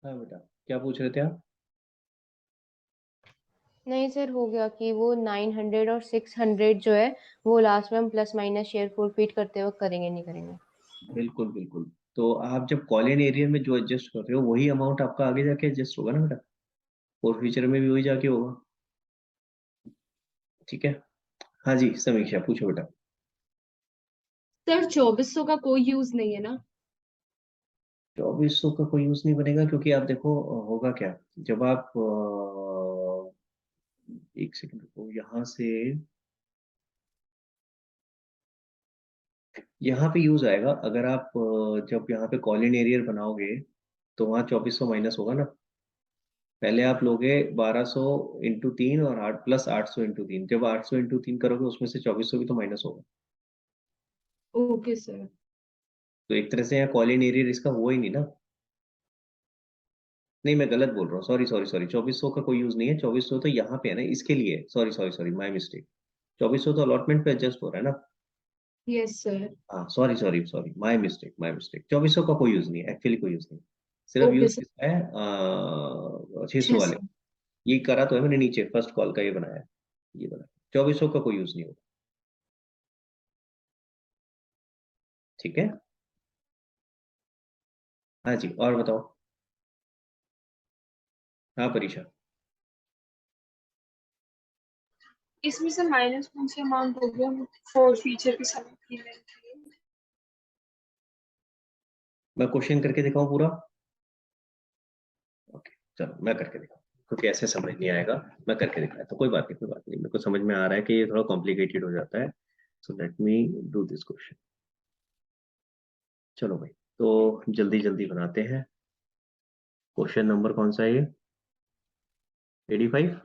हाँ बेटा, क्या पूछ रहे थे आप? नहीं सर, हो गया कि वो 900 और 600 जो है वो लास्ट में हम प्लस माइनस शेयर फॉरफिट करते वक्त करेंगे नहीं करेंगे। बिल्कुल बिल्कुल। तो आप जब कॉलिन एरिया में जो एडजस्ट कर रहे हो वही अमाउंट आपका आगे जाके एडजस्ट होगा ना बेटा, और फ्यूचर में भी वही जाके होगा। ठीक है। हाँ जी, समीक्षा पूछो बेटा। सर 2400 का कोई यूज नहीं है ना? 2400 का कोई यूज नहीं बनेगा, क्योंकि आप देखो होगा क्या। जब आप एक सेकंड रुको, यहाँ से यहाँ पे यूज आएगा। अगर आप जब यहाँ पे कॉलिन एरियर बनाओगे तो वहाँ 2400 माइनस होगा ना। पहले आप लोगे 1200 इंटू 3 और 8 प्लस 800 इंटू 3। जब 800 इंटू 3 करोगे उसमें से 2400 भी तो माइनस होगा। Okay sir. तो एक तरह से यहाँ कॉलिन एरियर इसका हुआ ही नहीं ना। नहीं, मैं गलत बोल रहा हूँ, सॉरी सॉरी सॉरी, 2400 का कोई यूज नहीं है। 2400 तो यहाँ पे है ना, इसके लिए। Sorry sorry sorry, my mistake. 2400 तो अलॉटमेंट पे एडजस्ट हो रहा है ना। Yes sir. हाँ, sorry sorry sorry, my mistake my mistake. 2400 का कोई यूज नहीं है, एक्चुअली कोई यूज नहीं। सिर्फ ओके यूज सर। किसका है? 600 वाले। 600। ये करा तो है मैंने, नीचे फर्स्ट कॉल का ये बनाया है। ये बनाया। 2400 का कोई यूज नहीं होगा। ठीक है। हाँ जी, और बताओ। हाँ परीक्षा। इसमें से माइनस कौन से अमाउंट हो गया फॉर फ्यूचर के समय के लिए? मैं क्वेश्चन करके दिखाऊं पूरा? ओके, चलो मैं करके दिखाऊं, क्योंकि ऐसे समझ नहीं आएगा। मैं करके दिखाया तो कोई बात नहीं, कोई बात नहीं, मेरे को समझ में आ रहा है कि ये थोड़ा कॉम्प्लिकेटेड हो जाता है। So let me do this question. चलो भाई, तो जल्दी जल्दी बनाते हैं। क्वेश्चन नंबर कौन सा है ये? 85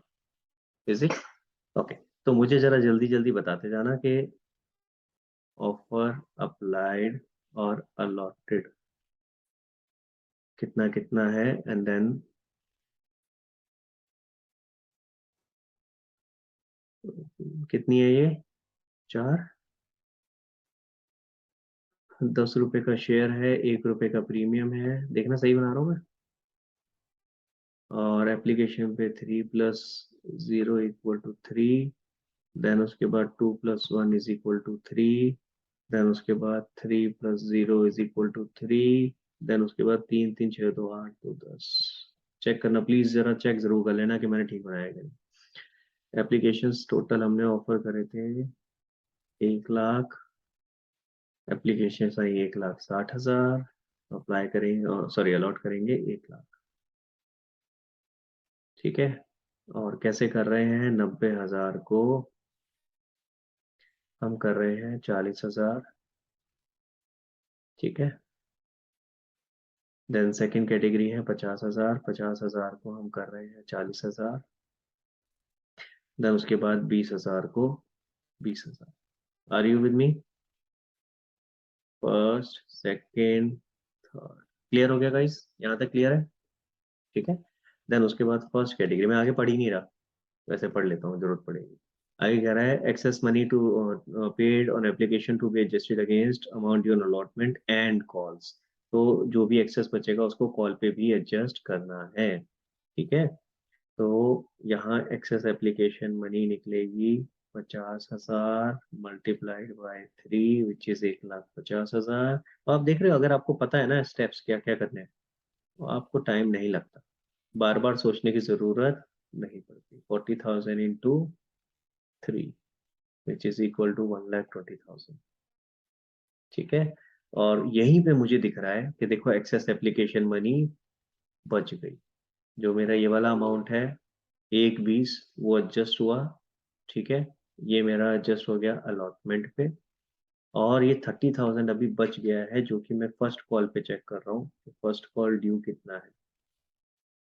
इज इट? ओके। तो मुझे जरा जल्दी जल्दी बताते जाना कि ऑफर अप्लाइड और अलॉटेड कितना कितना है, एंड देन कितनी है ये? 4। 10 रुपए का शेयर है, 1 रुपए का प्रीमियम है। देखना सही बना रहा हूँ मैं। और एप्लीकेशन पे 3+0 = 3। देन उसके बाद 2+1 = 3। देन उसके बाद 3+0 = 3। देन उसके बाद 3 3 6 2 8 2 10। चेक करना प्लीज, जरा चेक जरूर कर लेना कि मैंने ठीक बनाया कि नहीं। एप्लीकेशंस टोटल हमने ऑफर करे थे 1 लाख। एप्लीकेशन आई 1,60,000। अप्लाई करेंगे, सॉरी अलॉट करेंगे 1 लाख। ठीक है। और कैसे कर रहे हैं? 90,000 को हम कर रहे हैं 40,000। ठीक है। देन सेकंड कैटेगरी है 50,000। 50,000 को हम कर रहे हैं 40,000। देन उसके बाद 20,000 को 20,000। Are you with me? First, second, third. Clear हो गया गाइस? यहाँ तक क्लियर है? ठीक है। देन उसके बाद फर्स्ट कैटेगरी में आगे पढ़ ही नहीं रहा, वैसे पढ़ लेता हूँ, जरूरत पड़ेगी। आगे कह रहा है excess money to paid on application to be adjusted against amount due on allotment and calls. तो जो भी एक्सेस बचेगा उसको कॉल पे भी एडजस्ट करना है। ठीक है। तो यहाँ एक्सेस एप्लीकेशन मनी निकलेगी 50,000 मल्टीप्लाइड बाय 3 विच इज 1,50,000। तो आप देख रहे हो, अगर आपको पता है ना स्टेप्स क्या क्या करने हैं, तो आपको टाइम नहीं लगता, बार बार सोचने की जरूरत नहीं पड़ती। 40,000 into 3 which is equal to 1,20,000। ठीक है। और यहीं पे मुझे दिख रहा है कि देखो एक्सेस एप्लीकेशन मनी बच गई। जो मेरा ये वाला अमाउंट है 1,20, वो एडजस्ट हुआ। ठीक है। ये मेरा एडजस्ट हो गया अलॉटमेंट पे। और ये 30,000 अभी बच गया है, जो कि मैं फर्स्ट कॉल पे चेक कर रहा हूँ। फर्स्ट कॉल ड्यू कितना है?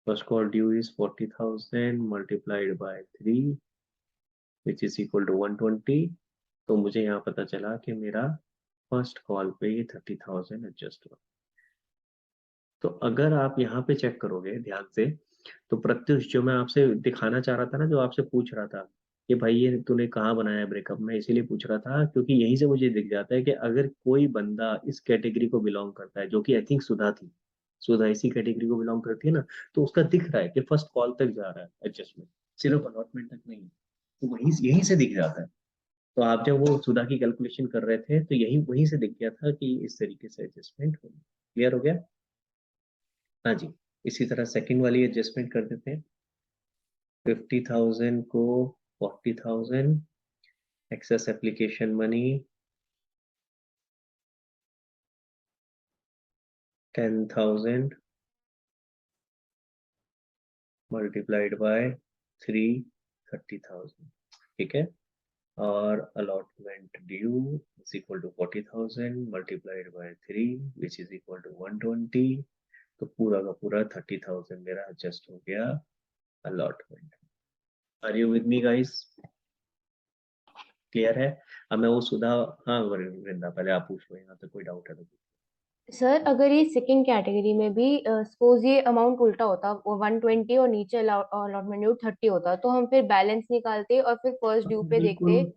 First call due is 40,000 multiplied by 3 which is equal to 120। तो मुझे यहाँ पता चला कि मेरा फर्स्ट कॉल पे ये 30,000 एडजस्ट हुआ। तो अगर आप यहाँ पे चेक करोगे ध्यान से, तो प्रत्युष जो मैं आपसे दिखाना चाह रहा था ना, जो आपसे पूछ रहा था कि भाई ये तूने कहाँ बनाया ब्रेकअप, मैं इसीलिए पूछ रहा था क्योंकि यहीं से मुझे दिख जाता है कि अगर कोई बंदा इस कैटेगरी को बिलोंग करता है, जो कि आई थिंक सुधा थी। सुधा इसी कैटेगरी को बिलोंग करती है ना, तो उसका दिख रहा है कि फर्स्ट कॉल तक जा रहा है एडजस्टमेंट, सिर्फ अलॉटमेंट तक नहीं, तो वहीं यहीं से दिख जाता है। तो आप जब वो सुधा की कैलकुलेशन कर रहे थे तो यही वहीं से दिख गया था कि इस तरीके से एडजस्टमेंट होगी। क्लियर हो गया? हाँ जी। इसी तरह सेकंड वाली एडजस्टमेंट कर देते हैं। 50,000 को 40,000, excess application money 10,000 multiplied by 3, 30,000। ठीक है, और allotment due is equal to 40,000 multiplied by 3 which is equal to 120। तो पूरा का पूरा 30,000 मेरा एडजस्ट हो गया allotment. Are you with me guys? Clear है? अब मैं वो सुधा, हाँ वृंदा पहले आप पूछ लो, यहाँ तक कोई डाउट है तो। सर अगर ये सेकंड कैटेगरी में भी सपोज ये अमाउंट उल्टा होता, वो 120 और नीचे अलॉटमेंट ड्यू 30 होता, तो हम फिर बैलेंस निकालते और फिर फर्स्ट ड्यू पे बिल्कुल देखते, है ना?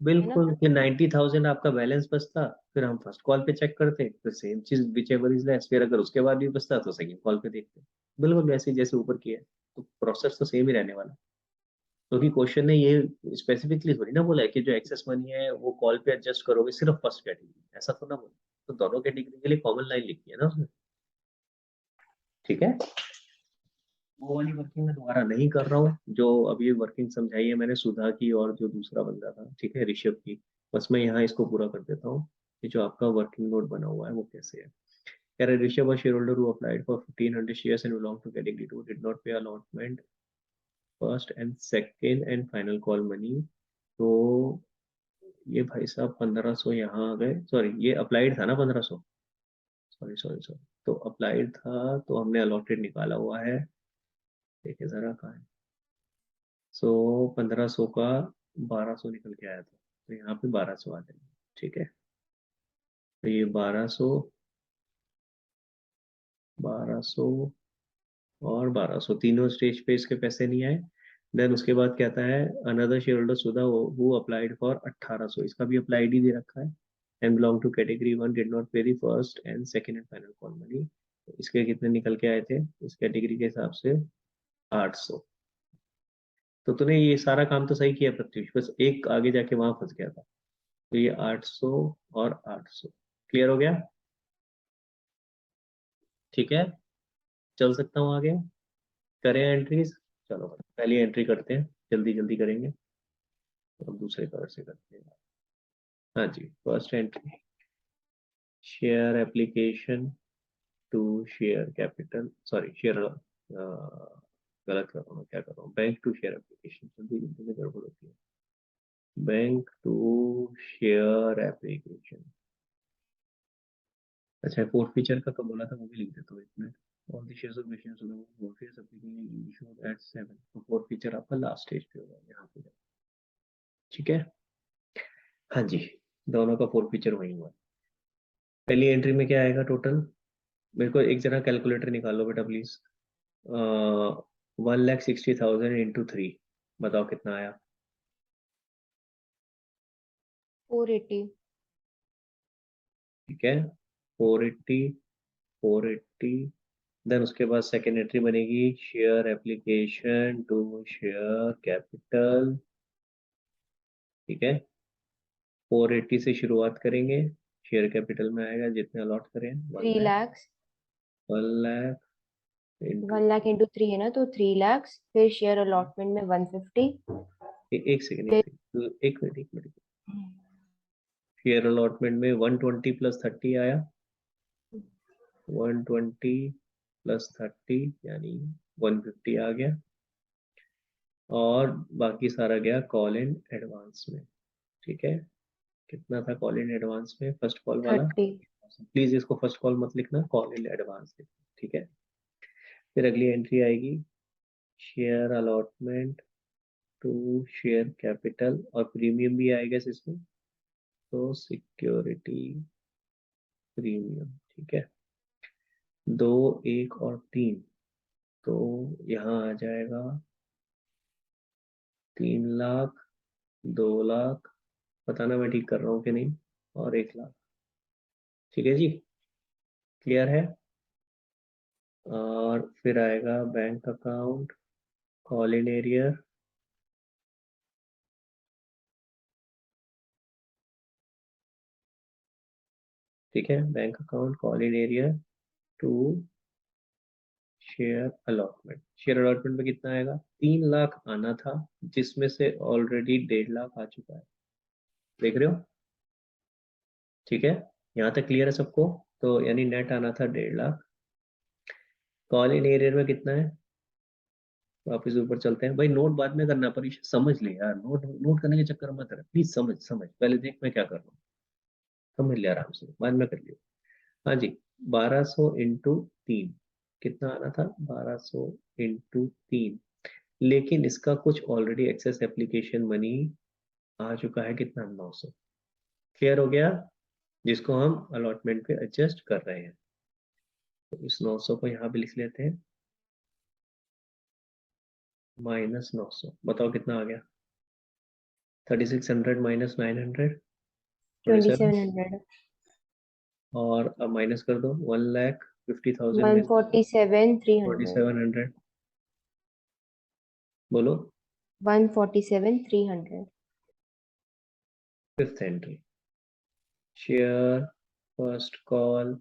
बिल्कुल, कि 90,000 आपका बैलेंस बचता, फिर हम फर्स्ट कॉल पे चेक करते, फिर सेम चीज विच एवर इज लेस, फिर अगर उसके बाद भी बचता तो सेकंड कॉल पे देखते। बिल्कुल वैसे ही जैसे ऊपर किया है, तो प्रोसेस तो सेम ही रहने वाला। क्योंकि क्वेश्चन ने ये स्पेसिफिकली थोड़ी ना बोला है कि जो एक्सेस मनी है वो कॉल पे एडजस्ट करोगे सिर्फ फर्स्ट कैटेगरी, ऐसा तो ना बोला। तो दोनों कैटेगरी के लिए कॉमन लाइन लिखी है ना उसने। ठीक है, वो वाली वर्किंग मैं दोबारा नहीं कर रहा हूँ, जो अभी वर्किंग समझाई है मैंने सुधा की और जो दूसरा बंदा था, ठीक है, ऋषभ की। बस मैं यहाँ इसको पूरा कर देता हूँ कि जो आपका वर्किंग नोट बना हुआ है वो कैसे है। कह रहे Rishabh, a shareholder who applied for 1,500 shares and belong to category 2 did not pay allotment first and second and final call money। तो ये भाई साहब 1500 यहाँ आ गए, सॉरी ये अप्लाइड था ना 1500, सॉरी सॉरी सॉरी, तो अप्लाइड था तो हमने अलॉटेड निकाला हुआ है। देखिए जरा कहाँ है। सो 1500 का 1200 निकल के आया था, तो यहाँ पे 1200 आ जाएगा। ठीक है, तो ये 1200, 1200 और 1200 तीनों स्टेज पे इसके पैसे नहीं आए। देन उसके बाद कहता है अनदर शेयर होल्डर सुधा वो अप्लाइड फॉर 1800, इसका भी अप्लाइड ही दे रखा है, and belong to category 1 did not pay the first and second and final call money. इसके कितने निकल के आए थे इस कैटेगरी के हिसाब से? 800। तो तूने ये सारा काम तो सही किया प्रत्युष, बस एक आगे जाके वहां फंस गया था। तो ये 800 और 800 क्लियर हो गया? ठीक है, चल सकता हूँ आगे, करें एंट्रीज। चलो भाई पहली एंट्री करते हैं, जल्दी जल्दी करेंगे, और दूसरे कवर से करते हैं। हाँ जी, first entry, share application to share capital, sorry share, गलत कर रहा हूँ, क्या कर रहा हूँ, बैंक टू शेयर एप्लीकेशन, जल्दी जल्दी में गड़बड़ होती है। बैंक टू शेयर एप्लीकेशन, अच्छा फोर्थ फीचर का कब बोला था वो भी लिख देता हूँ 1 minute. All the shares of machines of the Morpheus application issued at 7, तो फोर्थ फीचर आपका लास्ट स्टेज पे होगा यहाँ पे। ठीक है, हाँ जी, दोनों का फोर्थ फीचर वही हुआ। पहली एंट्री में क्या आएगा टोटल? मेरे को एक जरा कैलकुलेटर निकालो बेटा प्लीज। 1,60,000 इंटू 3, बताओ कितना आया? 480। ठीक है, 480, 480। देन उसके बाद सेकेंड एंट्री बनेगी share application to share capital. ठीक है, 480 से शुरुआत करेंगे, शेयर कैपिटल में आएगा जितने अलॉट करें 1 3 lakh, lakhs। 1 lakh into 1 lakh into 3 है ना, तो 3 lakhs, फिर शेयर अलॉटमेंट में 150। एक सेकेंड, फिर एक मिनट, एक मिनट। शेयर अलॉटमेंट में 120 प्लस 30 आया, 120 प्लस 30 यानी 150 आ गया, और बाकी सारा गया कॉल इन एडवांस में। ठीक है, कितना था कॉल इन एडवांस में फर्स्ट कॉल वाला? 30। प्लीज इसको फर्स्ट कॉल मत लिखना, कॉल इन एडवांस लिखना। ठीक है, फिर अगली एंट्री आएगी share allotment to share capital, और प्रीमियम भी आएगा इसमें, तो सिक्योरिटी प्रीमियम। ठीक है, 2, 1 और 3, तो यहाँ आ जाएगा 3 लाख, 2 लाख, बताना मैं ठीक कर रहा हूँ कि नहीं, और 1 लाख। ठीक है जी, क्लियर है? और फिर आएगा bank account, call in arrear, ठीक है, bank account, call in arrear to share allotment. Share allotment में कितना आएगा? 3 लाख आना था, जिसमें से ऑलरेडी 1.5 लाख आ चुका है, देख रहे हो? ठीक है, यहाँ तक क्लियर है सबको? तो यानी नेट आना था 1.5 लाख। कॉल इन एरियर में कितना है? वापिस ऊपर चलते हैं भाई, नोट बाद में करना, परीक्षा समझ ले यार, नोट नोट करने के चक्कर में मत रह, प्लीज समझ समझ, पहले देख मैं क्या कर रहा हूँ, समझ ले आराम से, बाद में कर लियो। हाँ जी, 1200 इंटू 3 कितना आना था? 1200 इंटू 3, लेकिन इसका कुछ ऑलरेडी एक्सेस एप्लीकेशन मनी आ चुका है, कितना? 900। क्लियर हो गया? जिसको हम अलॉटमेंट पे एडजस्ट कर रहे हैं। तो इस 900 को यहाँ पे लिख लेते हैं, माइनस 900, बताओ कितना आ गया? 3600 माइनस 900, 27। 2700, और अब माइनस कर दो 1,50,000 में 147,300, 4700, बोलो। 147,300। Fifth entry, share first call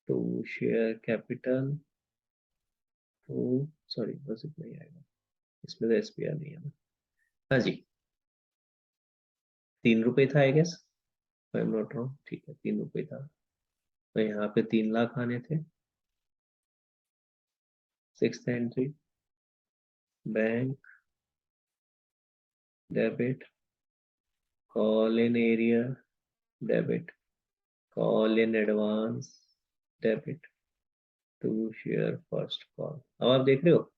to share capital to, sorry बस इतना ही आएगा, इसमें तो एसपीआर नहीं है ना। हाँ जी, 3 रुपए था I guess, I am not wrong, ठीक है 3 रुपए था। तो यहाँ पे 3 लाख आने थे। Sixth entry, bank debit, call in arrear debit, call in advance debit to share first call. अब आप देख रहे हो,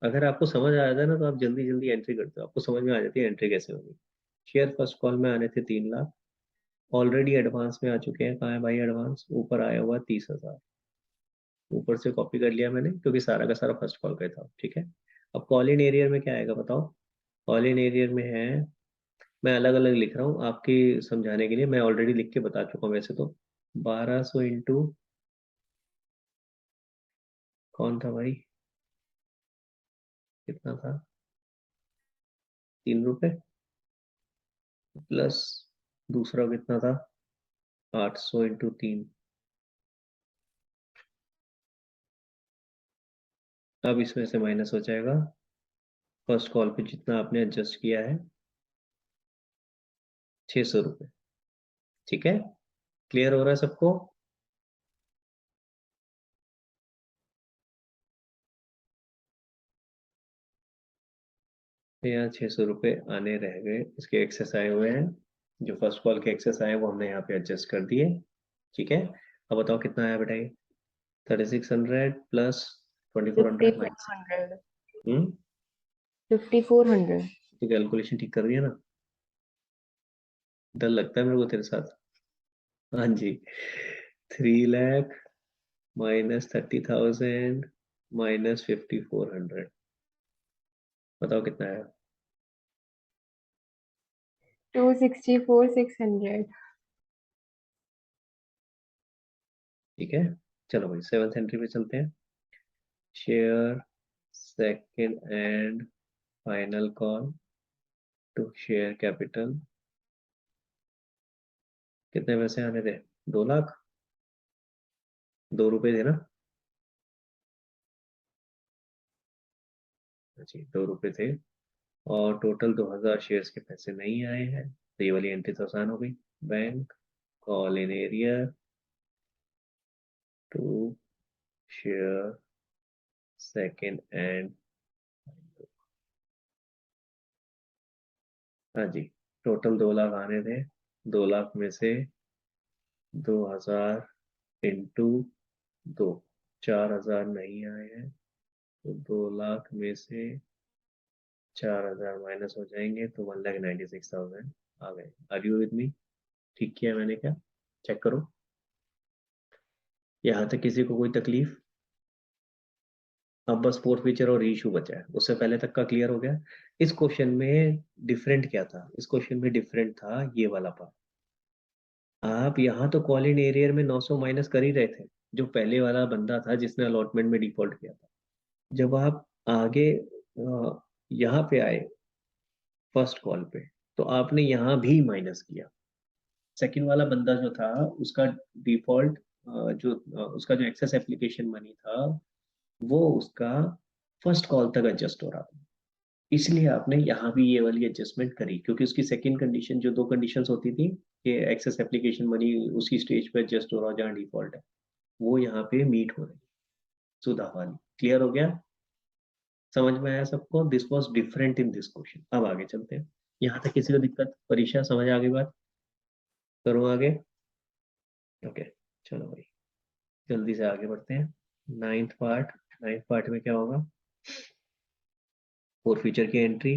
अगर आपको समझ आ जाता है ना तो आप जल्दी जल्दी एंट्री करते हो, आपको समझ में आ जाती है एंट्री कैसे होगी। शेयर फर्स्ट कॉल में आने थे 3 लाख, ऑलरेडी एडवांस में आ चुके हैं, कहाँ है भाई एडवांस? ऊपर आया हुआ 30,000, ऊपर से कॉपी कर लिया मैंने क्योंकि सारा का सारा फर्स्ट कॉल का ही था, ठीक है। अब कॉल इन एरियर में क्या आएगा बताओ? कॉल इन एरियर में है, मैं अलग अलग लिख रहा हूँ आपकी समझाने के लिए, मैं ऑलरेडी लिख के बता चुका हूँ वैसे तो। 1200 इंटू, कौन था भाई, कितना था? 3 रुपए, प्लस दूसरा कितना था? 800 इंटू 3। अब इसमें से माइनस हो जाएगा फर्स्ट कॉल पे जितना आपने एडजस्ट किया है, 600 रुपये, ठीक है। क्लियर हो रहा है सबको? तो यहाँ 600 रुपये आने रह गए, इसके एक्सेस आए हुए हैं, जो फर्स्ट कॉल के एक्सेस आए वो हमने यहाँ पे एडजस्ट कर दिए, ठीक है। अब बताओ कितना आया बेटा? 3600 प्लस 2400 माइनस, 5400, हम्म, 5400। तो कैलकुलेशन ठीक कर रही है ना? डर लगता है मेरे को तेरे साथ। हाँ जी, 3 लाख माइनस 30,000 माइनस 5400, बताओ कितना आया? 264,600। ठीक है, चलो भाई सेवंथ एंट्री पे चलते हैं। Share second and final call to share capital, कितने पैसे आने थे? 2 लाख, 2 रुपए थे ना? जी 2 रुपए थे, और टोटल 2000 शेयर्स के पैसे नहीं आए हैं, तो ये वाली एंट्री तो आसान हो गई। Bank call in arrear to share second and, हाँ जी, टोटल 2 लाख आने थे, 2 लाख में से 2000 इंटू 2, 4000 नहीं आए हैं, तो 2 लाख में से 4000 माइनस हो जाएंगे तो 1,96,000 आ गए। Are you with me? ठीक किया मैंने क्या? चेक करो, यहाँ तक किसी को कोई तकलीफ? अब बस फोर्थ फीचर और रीइशू बचा है, उससे पहले तक का क्लियर हो गया। इस क्वेश्चन में डिफरेंट क्या था? इस क्वेश्चन में डिफरेंट था ये वाला पार्ट, आप यहाँ तो कॉल इन एरियर में 900 माइनस कर ही रहे थे, जो पहले वाला बंदा था जिसने अलॉटमेंट में डिफॉल्ट किया था। जब आप आगे यहाँ पे आए फर्स्ट कॉल पे, तो आपने यहाँ भी माइनस किया। सेकंड वाला बंदा जो था उसका डिफॉल्ट उसका जो एक्सेस एप्लीकेशन मनी था वो उसका फर्स्ट कॉल तक एडजस्ट हो रहा था, इसलिए आपने यहाँ भी ये वाली एडजस्टमेंट करी, क्योंकि उसकी सेकंड कंडीशन, जो दो कंडीशंस होती थी कि एक्सेस एप्लीकेशन मनी उसी स्टेज पे एडजस्ट हो रहा जहाँ डिफॉल्ट है, वो यहाँ पे मीट हो रही, सुधा वाली। क्लियर हो गया? समझ में आया सबको? This was different in this question. अब आगे चलते हैं। यहाँ तक किसी को दिक्कत? परीक्षा समझ आ गई बात? करो आगे। ओके, चलो भाई जल्दी से आगे बढ़ते हैं। Ninth part. नाइन्थ पार्ट में क्या होगा? फोर फीचर की एंट्री,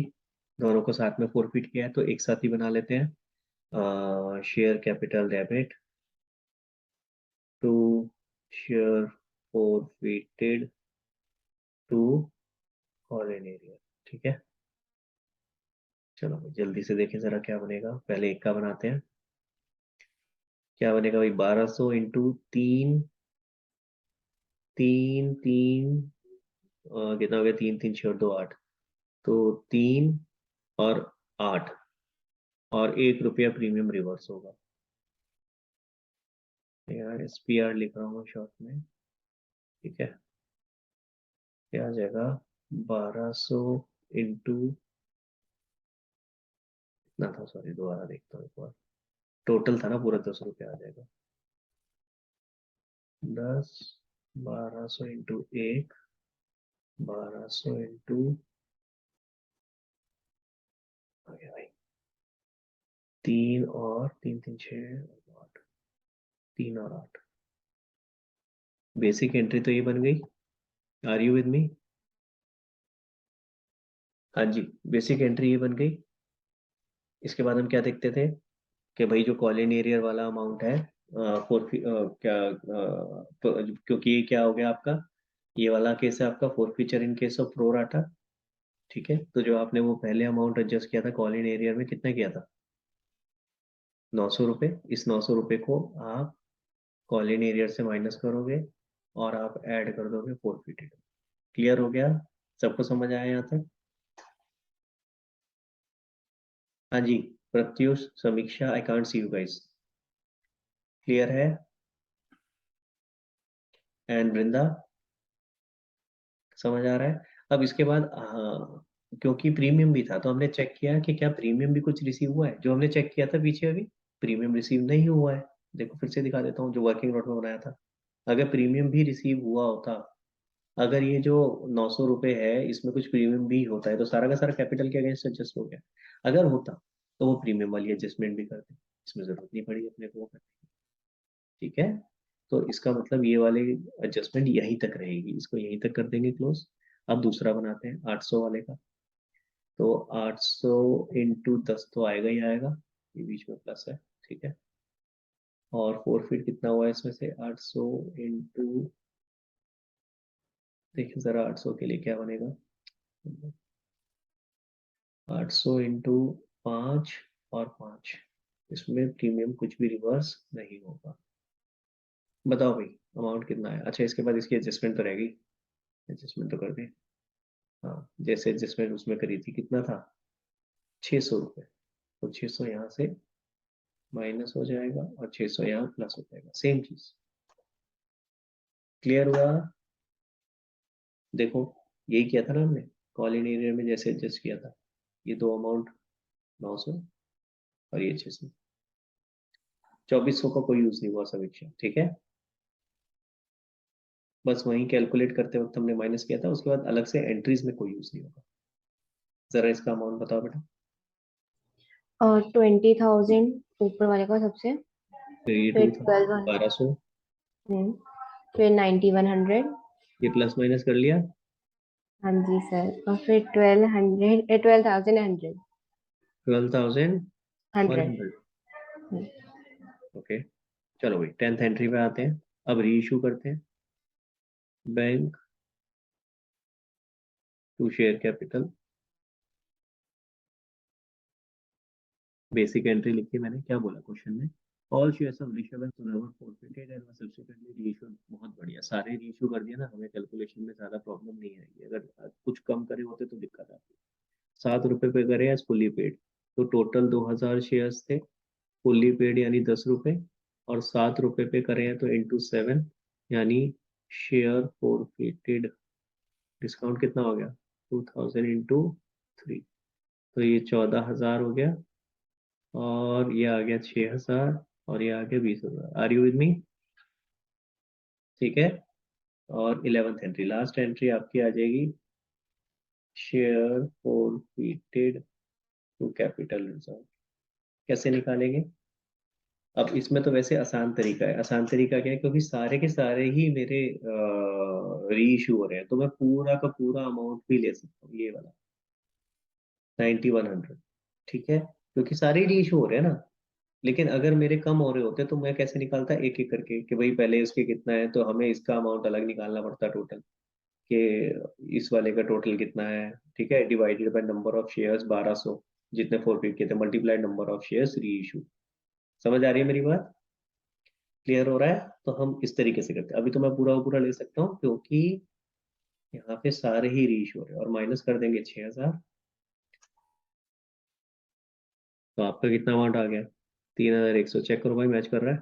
दोनों को साथ में फोरफिट किया है तो एक साथ ही बना लेते हैं। Share capital debit to share forfeited to call in arrear. ठीक है, चलो भाई जल्दी से देखें जरा क्या बनेगा। पहले एक का बनाते हैं। क्या बनेगा भाई? 1200 इंटू तीन, तीन तीन कितना हो गया? तीन तीन छः और दो आठ, तो तीन और आठ, और 1 रुपया प्रीमियम रिवर्स होगा। यार SPR लिख रहा हूँ शॉर्ट में, ठीक है। क्या आ जाएगा? 1200 इंटू कितना था? सॉरी दोबारा देखता हूँ एक बार। टोटल था ना पूरा 10 रुपया आ जाएगा। 10, 1200 इंटू एक, 1200 इंटू आ गया भाई तीन, और तीन तीन छः और आठ, तीन और आठ। बेसिक एंट्री तो ये बन गई। Are you with me? हाँ जी, बेसिक एंट्री ये बन गई। इसके बाद हम क्या देखते थे कि भाई जो कॉलिन एरियर वाला अमाउंट है क्या क्योंकि ये क्या हो गया आपका, ये वाला केस है आपका forfeiture in case of pro rata. ठीक है, तो जो आपने वो पहले अमाउंट एडजस्ट किया था कॉलिन एरियर में, कितना किया था? 900 रुपये। इस 900 रुपये को आप कॉलिन एरियर से माइनस करोगे और आप ऐड कर दोगे फोरफिटेड। क्लियर हो गया? सबको समझ आया यहाँ तक? हाँ जी, प्रत्युष, समीक्षा, I can't see you guys. Clear है? एंड वृंदा, समझ आ रहा है? अब इसके बाद हाँ, क्योंकि प्रीमियम भी था तो हमने चेक किया कि क्या प्रीमियम भी कुछ रिसीव हुआ है। जो हमने चेक किया था पीछे अभी, प्रीमियम रिसीव नहीं हुआ है। देखो फिर से दिखा देता हूँ जो वर्किंग नोट में बनाया था। अगर प्रीमियम भी रिसीव हुआ होता, अगर ये जो 900 रुपये है इसमें कुछ प्रीमियम भी होता है तो सारा का सारा कैपिटल के अगेंस्ट एडजस्ट हो गया। अगर होता तो वो प्रीमियम वाली एडजस्टमेंट भी करते, इसमें जरूरत नहीं पड़ी अपने को वो करने की। ठीक है, तो इसका मतलब ये वाली एडजस्टमेंट यहीं तक रहेगी, इसको यहीं तक कर देंगे क्लोज। अब दूसरा बनाते हैं 800 वाले का। तो 800 इंटू 10 तो आएगा ही आएगा, ये बीच में प्लस है। ठीक है, और फोरफिट कितना हुआ है इसमें से? 800 इंटू, देखिए जरा 800 के लिए क्या बनेगा। 800 इंटू 5 और 5, इसमें प्रीमियम कुछ भी रिवर्स नहीं होगा। बताओ भाई अमाउंट कितना है? अच्छा इसके बाद इसकी एडजस्टमेंट तो रहेगी, एडजस्टमेंट तो कर दें। हाँ, जैसे एडजस्टमेंट उसमें करी थी, कितना था? 600 रुपये। तो 600 यहाँ से माइनस हो जाएगा और 600 यहाँ प्लस हो जाएगा, सेम चीज। क्लियर हुआ? देखो यही किया था ना हमने कॉलिन एरिया में, जैसे एडजस्ट किया था। ये दो अमाउंट 900 और ये 600, 2400 का कोई यूज नहीं हुआ समीक्षा। ठीक है, बस वहीं कैलकुलेट करते वक्त हमने माइनस किया था, उसके बाद अलग से एंट्रीज में कोई यूज नहीं होगा। जरा इसका अमाउंट बताओ बेटा। और 20,000 ऊपर वाले का सबसे, फिर ये फिर 1200, 1200, फिर 9100। ये प्लस माइनस कर लिया। हाँ जी सर, और फिर 1200, 12,100। 12,000 और 100। 100। ओके, चलो भाई 10th एंट्री पे आते हैं। अब री इशू करते हैं। Bank to share capital, basic entry लिखी मैंने, क्या बोला क्वेश्चन में? All shares of Rishabh and Sunvar forfeited and subsequently reissued. बहुत बढ़िया, सारे रीइश्यू कर दिया ना, हमें कैलकुलेशन में ज्यादा प्रॉब्लम नहीं आएगी। अगर कुछ कम करे होते तो दिक्कत आती। 7 रुपए पे करे एज फुल्ली पेड, तो टोटल 2000 शेयर्स थे, फुल्ली पेड यानी 10 रुपए, और 7 रुपए पे करे हैं तो इंटू 7 यानी शेयर फॉरफिटेड। डिस्काउंट कितना हो गया? 2000 इंटू 3, तो ये 14,000 हो गया, और ये आ गया 6,000, और ये आ गया 20,000। Are you with me? ठीक है। और 11th एंट्री, लास्ट एंट्री आपकी आ जाएगी, share forfeited to capital reserve. कैसे निकालेंगे? अब इसमें तो वैसे आसान तरीका है। आसान तरीका क्या है, क्योंकि सारे के सारे ही मेरे री इशू हो रहे हैं, तो मैं पूरा का पूरा अमाउंट भी ले सकता हूँ, ये वाला 9100। ठीक है, क्योंकि सारे री इशू हो रहे हैं ना। लेकिन अगर मेरे कम हो रहे होते तो मैं कैसे निकालता, एक एक करके, कि भाई पहले इसके कितना है, तो हमें इसका अमाउंट अलग निकालना पड़ता टोटल, कि इस वाले का टोटल कितना है। ठीक है, divided by number of shares 1200, जितने फॉरफिट किए थे, मल्टीप्लाइड नंबर ऑफ शेयर्स री इशू। समझ आ रही है मेरी बात? क्लियर हो रहा है? तो हम इस तरीके से करते हैं। अभी तो मैं पूरा पूरा ले सकता हूँ, क्योंकि यहाँ पे सारे ही रीश हो रहे हैं, और माइनस कर देंगे 6,000, तो आपका कितना अमाउंट आ गया? 3,100। चेक करो भाई, मैच कर रहा है?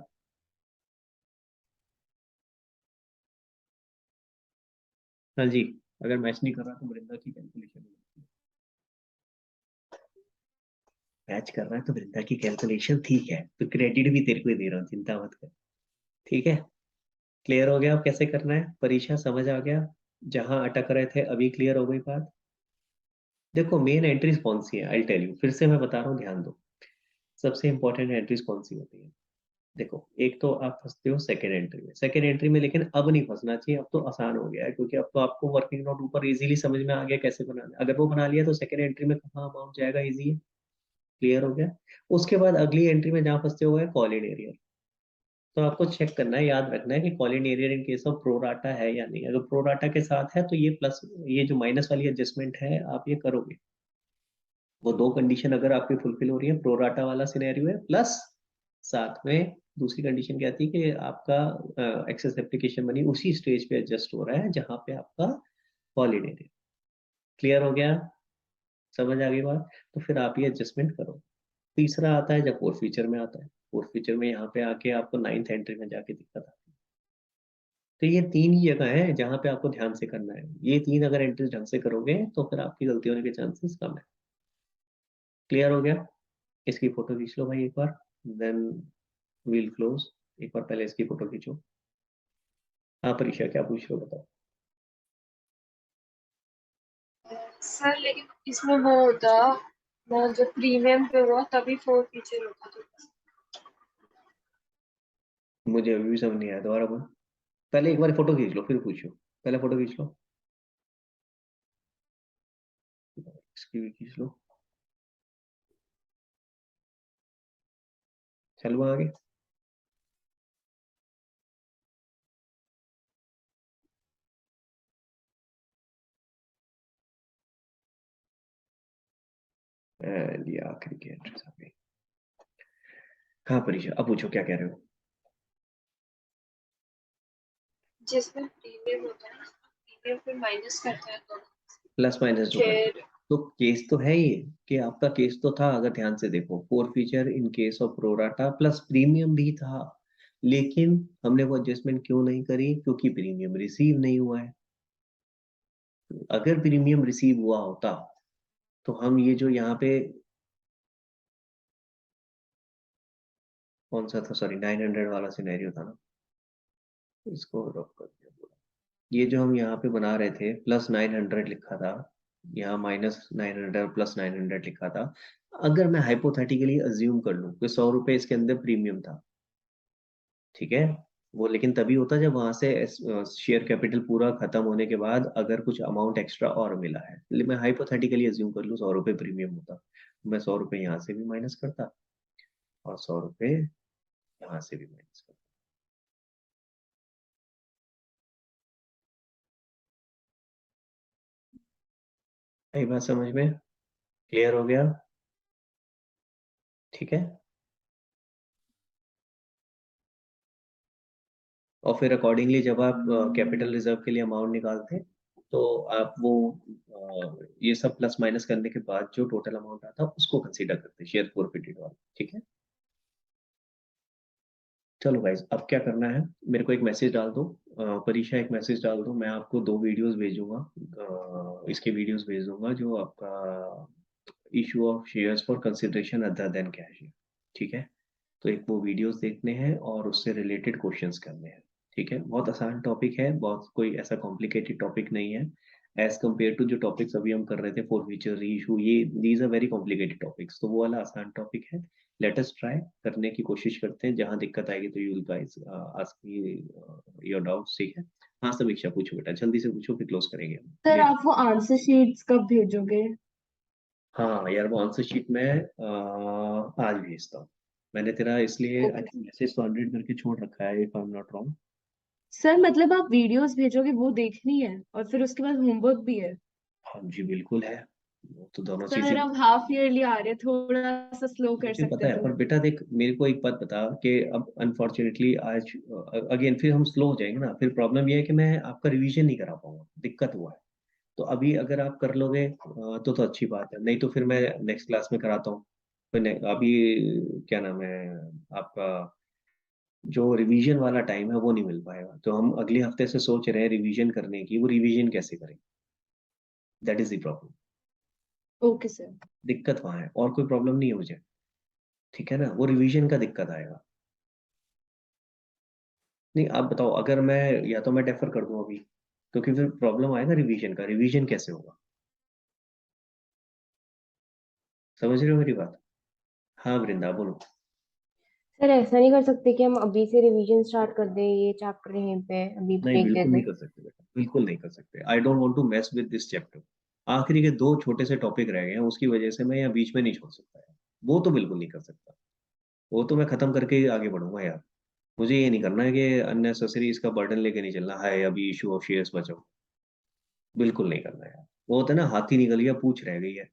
हाँ जी। अगर मैच नहीं कर रहा तो वृंदा की कैलकुलेशन, मैच कर रहा है तो वृंदा की कैलकुलेशन ठीक है, तो क्रेडिट भी तेरे को ही दे रहा हूँ, चिंता मत कर। ठीक है, क्लियर हो गया अब कैसे करना है? परीक्षा समझ आ गया? जहां अटक रहे थे अभी क्लियर हो गई बात? देखो मेन एंट्रीज कौन सी है, आई टेल यू, फिर से मैं बता रहा हूँ, ध्यान दो। सबसे इंपॉर्टेंट एंट्रीज कौन सी होती है? देखो, एक तो आप फंसते हो सेकेंड एंट्री में, सेकेंड एंट्री में, लेकिन अब नहीं फंसना चाहिए, अब तो आसान हो गया है, क्योंकि अब तो आपको वर्किंग नोट ऊपर इजीली समझ में आ गया कैसे बनाना है। अगर वो बना लिया तो सेकेंड एंट्री में कहाँ अमाउंट जाएगा, इजी है। क्लियर हो गया? उसके बाद अगली एंट्री में जहाँ फंसते हुए है कॉल इन एरियर, तो आपको चेक करना है, याद रखना है कि call in arrear in case of pro rata है या नहीं। अगर प्रोराटा के साथ है तो ये प्लस, ये जो माइनस वाली एडजस्टमेंट है आप ये करोगे। वो दो कंडीशन अगर आपकी फुलफिल हो रही है, प्रोराटा वाला सिनेरियो है, प्लस साथ में दूसरी कंडीशन क्या थी, कि आपका एक्सेस एप्लीकेशन मनी उसी स्टेज पे एडजस्ट हो रहा है जहां पे आपका हॉलीडे है। क्लियर हो गया? समझ आ गई बात? तो फिर आप ये एडजस्टमेंट करो। तीसरा आता है जब फोर्थ फीचर में आता है। फोर्थ फीचर में यहाँ पे आके आपको 9th एंट्री में जाके दिक्कत आती है। तो ये तीन ही जगह है जहाँ पे आपको ध्यान से करना है। ये तीन अगर एंट्रीज ढंग से करोगे तो फिर आपकी गलती होने के चांसेस कम है। क्लियर हो गया? इसकी फोटो खींच लो भाई एक बार, देन वील क्लोज। एक बार पहले इसकी फोटो खींचो। हाँ परीक्षा, क्या पूछ रहे हो बताओ? सर लेकिन इसमें वो होता, वो जो प्रीमियम पे हुआ तभी 4 फीचर होता तो। मुझे अभी भी समझ नहीं आया, दोबारा बोल। पहले एक बार फोटो खींच लो फिर पूछो। पहले फोटो खींच लो, इसकी भी खींच लो। चलो आगे। एंड ये आखिरी की एंट्रीज आ गई। हाँ परीक्षा, अब पूछो क्या कह रहे हो? जिसमें प्रीमियम होता है ना, प्रीमियम फिर माइनस करते हैं तो प्लस माइनस जो करते हैं। शेयर। तो केस तो है ये, कि आपका केस तो था, अगर ध्यान से देखो, four feature in case of pro rata plus premium भी था, लेकिन हमने वो एडजस्टमेंट क्यों नहीं करी? क्योंकि प्रीमियम रिसीव नहीं हुआ है। अगर प्रीमियम रिसीव हुआ होता तो हम ये जो यहाँ पे, कौन सा था, सॉरी 900 वाला सिनेरियो था ना, इसको ड्रॉप कर दिया पूरा। ये जो हम यहाँ पे बना रहे थे, +900 लिखा था, यहाँ -900 +900 लिखा था। अगर मैं हाइपोथेटिकली अज्यूम कर लूँ कि 100 रुपए इसके अंदर प्रीमियम था, ठीक है, वो लेकिन तभी होता जब वहां से शेयर कैपिटल पूरा खत्म होने के बाद अगर कुछ अमाउंट एक्स्ट्रा और मिला है। मैं हाइपोथेटिकली अज्यूम कर लूँ 100 रुपए प्रीमियम होता, मैं 100 रुपए यहाँ से भी माइनस करता, और 100 रुपए यहाँ से भी माइनस करता। यही बात समझ में क्लियर हो गया? ठीक है। और फिर अकॉर्डिंगली जब आप कैपिटल रिजर्व के लिए अमाउंट निकालते हैं तो आप वो ये सब प्लस माइनस करने के बाद जो टोटल अमाउंट आता है उसको कंसीडर करते हैं शेयर फोरफिटेड वाला, ठीक है। चलो गाइज, अब क्या करना है, मेरे को एक मैसेज डाल दो, परीक्षा एक मैसेज डाल दो, मैं आपको 2 वीडियोस भेजूंगा, इसके वीडियोस भेज दूंगा जो आपका issue of shares for consideration other than cash, ठीक है। तो एक वो वीडियोस देखने हैं और उससे रिलेटेड क्वेश्चंस करने हैं, ठीक है। बहुत आसान टॉपिक है, बहुत कोई ऐसा कॉम्प्लिकेटेड टॉपिक नहीं है एज कम्पेयर टू जो टॉपिक्स अभी हम कर रहे थे, फॉर फ्यूचर री इशू, ये these are very complicated topics, तो वो वाला आसान टॉपिक है। लेट अस ट्राई करने की कोशिश करते हैं, जहां दिक्कत आएगी तो you will guys ask me your doubts, ठीक है। हाँ समीक्षा, पूछो बेटा, जल्दी से पूछो, फिर क्लोज करेंगे हम। Sir Late. आप वो आंसर शीट्स कब भेजोगे? हाँ यार, वो आंसर शीट मैं आज भेजता हूँ। मैंने तेरा इसलिए आई ओके थिंक मैसेज तो 100 करके छोड़ रखा है, if I am not wrong. Sir, मतलब आप वीडियोस भेजोगे वो देखनी है और फिर उसके बाद होमवर्क भी है? हाँ जी बिल्कुल है, वो तो दोनों चीजें। सर अब हाफ ईयरली आ रहे हैं, थोड़ा सा स्लो कर मुझे पता सकते है, तो। पर बेटा देख, मेरे को एक बात बता कि अब अनफॉर्चुनेटली आज अगेन फिर हम स्लो हो जाएंगे ना, फिर प्रॉब्लम ये है कि मैं आपका रिवीजन नहीं करा पाऊंगा, दिक्कत हुआ है। तो अभी अगर आप कर लोगे तो अच्छी बात है, नहीं तो फिर मैं नेक्स्ट क्लास में कराता हूँ। फिर अभी क्या नाम है आपका, जो रिवीजन वाला टाइम है वो नहीं मिल पाएगा, तो हम अगले हफ्ते से सोच रहे हैं रिवीजन करने की, वो रिवीजन कैसे करें, that is the problem. Okay sir. दिक्कत वहाँ है, और कोई प्रॉब्लम नहीं है मुझे, ठीक है ना, वो रिवीजन का दिक्कत आएगा। नहीं आप बताओ, अगर मैं या तो मैं डेफर कर दूं अभी, क्योंकि फिर प्रॉब्लम आएगा रिवीजन का, रिवीजन कैसे होगा, समझ रहे हो मेरी बात? हाँ वृंदा बोलो। सर ऐसा नहीं कर सकते कि हम अभी से रिवीजन स्टार्ट कर दें, ये चैप्टर यहीं पे अभी नहीं ब्रेक दे बिल्कुल दें? नहीं कर सकते बेटा, बिल्कुल नहीं कर सकते, I don't want to mess with this chapter. आखिरी के 2 छोटे से टॉपिक रह गए हैं, उसकी वजह से मैं यहाँ बीच में नहीं छोड़ सकता है, वो तो बिल्कुल नहीं कर सकता, वो तो मैं खत्म करके ही आगे बढ़ूंगा यार। मुझे ये नहीं करना है कि अननेसेसरी इसका बर्डन लेके नहीं चलना है, अभी इशू ऑफ शेयर्स बचाओ, बिल्कुल नहीं करना यार। वो होता है ना, हाथी निकल गया पूंछ रह गई है,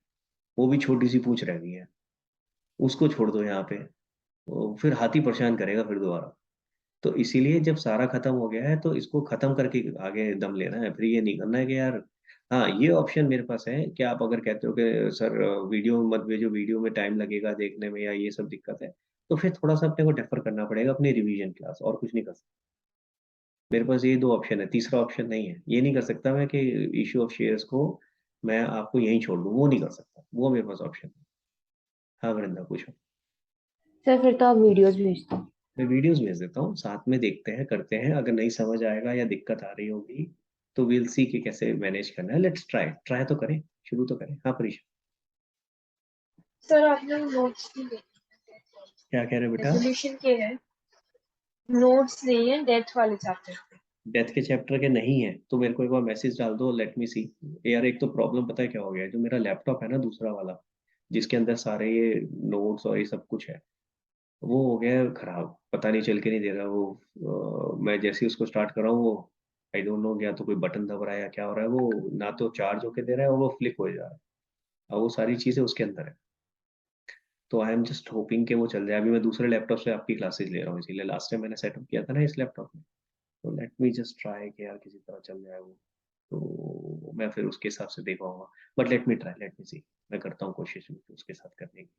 वो भी छोटी सी पूंछ रह गई है, उसको छोड़ दो यहाँ पे, वो फिर हाथी परेशान करेगा फिर दोबारा। तो इसीलिए जब सारा खत्म हो गया है तो इसको खत्म करके आगे दम लेना है, फिर ये नहीं करना है कि यार, हाँ ये ऑप्शन मेरे पास है कि आप अगर कहते हो कि सर वीडियो मत भेजो, वीडियो में टाइम लगेगा देखने में या ये सब दिक्कत है, तो फिर थोड़ा सा अपने को डेफर करना पड़ेगा अपनी रिवीजन क्लास, और कुछ नहीं कर सकता। मेरे पास ये 2 ऑप्शन है, तीसरा ऑप्शन नहीं है, ये नहीं कर सकता मैं कि इशू ऑफ शेयर्स को मैं आपको यहीं छोड़ दूँ, वो नहीं कर सकता, वो मेरे पास ऑप्शन है। हाँ वृंदा पूछो। सर फिर तो आप वीडियोस भेज दो। मैं वीडियोस भेज देता हूँ, साथ में देखते हैं करते हैं, अगर नहीं समझ आएगा या दिक्कत आ रही होगी तो विल सी कि कैसे मैनेज करना है, लेट्स ट्राई, ट्राई तो करें, शुरू तो करें। हाँ परीक्षा, सर आपने नोट्स नहीं दिए, क्या कह रहे हो बेटा? रेजोल्यूशन के है, नोट्स नहीं है डेथ वाले चैप्टर पे। डेथ के चैप्टर के नहीं है तो मेरे को एक बार मैसेज डाल दो, लेट मी सी। यार एक तो प्रॉब्लम पता है क्या हो गया है, जो मेरा लैपटॉप है ना दूसरा वाला, जिसके अंदर सारे ये नोट्स और ये सब कुछ है, वो हो गया है खराब, पता नहीं चल के नहीं दे रहा वो। मैं जैसे ही उसको स्टार्ट कर रहा हूँ वो, आई डोंट नो, या तो कोई बटन दब रहा है या क्या हो रहा है, वो ना तो चार्ज होके दे रहा है और वो फ्लिप हो जा रहा है, और वो सारी चीजें उसके अंदर है। तो आई एम जस्ट होपिंग कि वो चल जाए। अभी मैं दूसरे लैपटॉप से आपकी क्लासेस ले रहा हूँ, इसीलिए लास्ट टाइम मैंने सेटअप किया था ना इस लैपटॉप में, तो लेट मी जस्ट ट्राई कि यार किसी तरह चल जाए वो, तो मैं फिर उसके हिसाब से देख पाऊंगा। But let me try, let me see, मैं करता हूँ कोशिश उसके साथ करने की,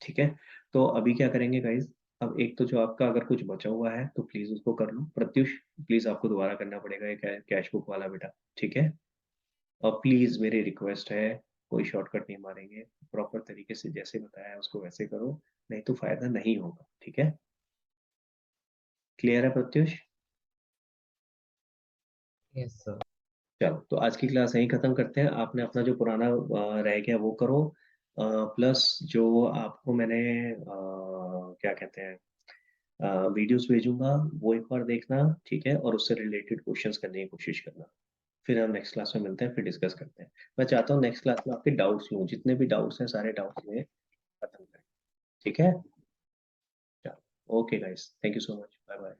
ठीक है। तो अभी क्या करेंगे गाइज, अब एक तो जो आपका अगर कुछ बचा हुआ है तो प्लीज उसको कर लो, प्रत्युष प्लीज आपको दोबारा करना पड़ेगा ये कैश बुक वाला बेटा, ठीक है। और प्लीज मेरी रिक्वेस्ट है, कोई शॉर्टकट नहीं मारेंगे, प्रॉपर तरीके से जैसे बताया है उसको वैसे करो, नहीं तो फायदा नहीं होगा, ठीक है। क्लियर है प्रत्युष? Yes sir. चलो तो आज की क्लास यहीं खत्म करते हैं, आपने अपना जो पुराना रह गया वो करो, प्लस जो आपको मैंने क्या कहते हैं वीडियोस भेजूंगा वो एक बार देखना, ठीक है, और उससे रिलेटेड क्वेश्चंस करने की कोशिश करना। फिर हम नेक्स्ट क्लास में मिलते हैं, फिर डिस्कस करते हैं। मैं चाहता हूँ नेक्स्ट क्लास में आपके डाउट्स लूँ, जितने भी डाउट्स हैं सारे डाउट्स में खत्म करें, ठीक है। चलो okay guys, thank you so much, bye bye.